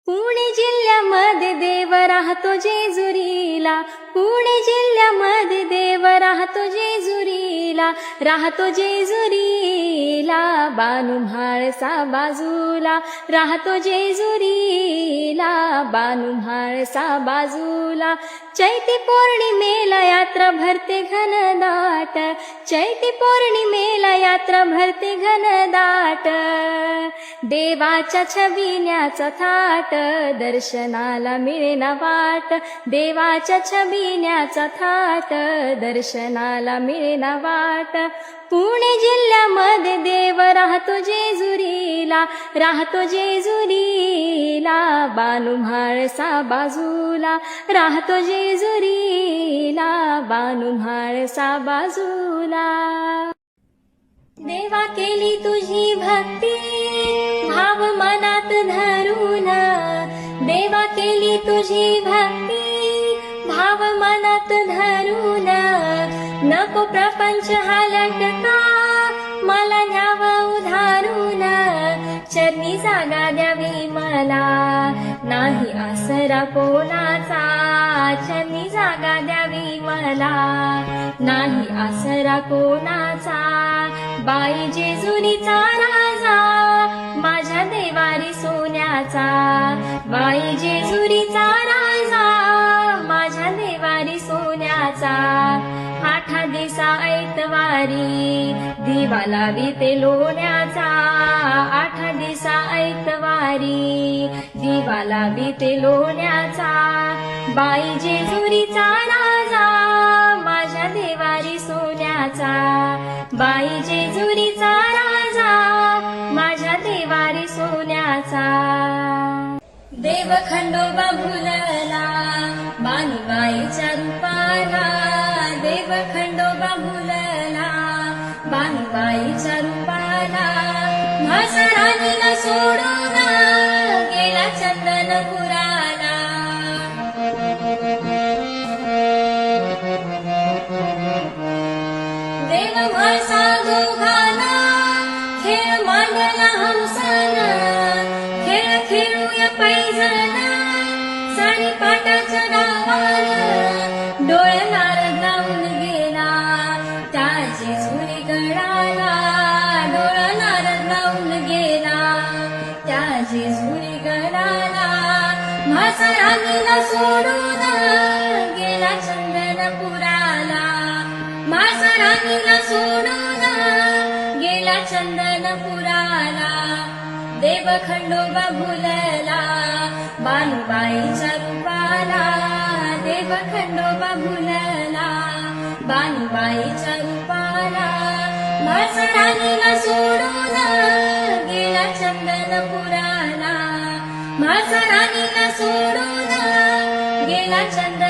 पुणे जिल्ह्यामध्ये देव राहतो जेजुरीला, पुणे जिल्ह्यामध्ये देव राहतो जेजुरीला, राहतो जेजुरीला, बानू म्हाळसा बाजूला, राहतो जेजुरीला, बानू म्हाळसा बाजूला. चैती पौर्णिमेला यात्रा भरते घनदाट, चैती पौर्णिमेला यात्रा भरते घनदाट. देवाच्या छबिण्याचा थाट दर्शनाला मिळेना वाट, देवाच्या छबिण्याचा थाट दर्शनाला मिळेना वाट. पुणे जिल्ह्यामध्ये देव राहतो जेजुरीला, राहतो जेजुरीला, बानू म्हाळसा बाजूला, राहतो जेजुरीला, बानू म्हाळसा बाजूला. देवा केली तुझी भक्ती भाव मनात धरून, देवा केली तुझी भक्ती भाव मनात धरून. नको प्रपंच हालटका मला न्यावं उधारून, चरणी जागा द्यावी मला नाही आसरा कोणाचा, चरणी जागा द्यावी मला नाही आसरा कोणाचा. बाई जेजुरीचा राजा माझ्या देवारी सोन्याचा, बाई जेजुरीचा राजा माझ्या देवारी सोन्याचा. आठा दिसा ऐतवारी दिवा लावीते लोण्याचा, आठा दिसा ऐतवारी दिवा लावीते लोण्याचा. बाई जेजुरीचा राजा माझ्या देवारी सोन्याचा, बाई जेजुरीचा राजा माझ्या देवारी सोन्याचा. देव खंडोबा भुलला बानुबाईच्या रूपाला, देव खंडोबा भुलला बानुबाईच्या रूपाला. म्हासराणीला सोडून गेला चंदनपुराला, देव म्हाळसा दोघांना खेळ मांडला हंसाना. खेळ खेळूया पैजण सारी पाटाच्या गावाला, डोळे नारद लावून गेला त्या जेजुरी गडाला, डोळा नारद लावून गेला त्या जेजुरी गडाला. म्हासराणीला सोडून गेला चंदनपुराला, म्हासराणीला सोडून गेला चंदनपुराला. देव खंडोबा भुलला बानुबाईच्या रूपाला, देव खंडोबा भुलला बानुबाईच्या रूपाला. म्हासराणीला सोडून गेला चंदनपुराला, म्हासराणीला सोडून गेला चंदनपुराला.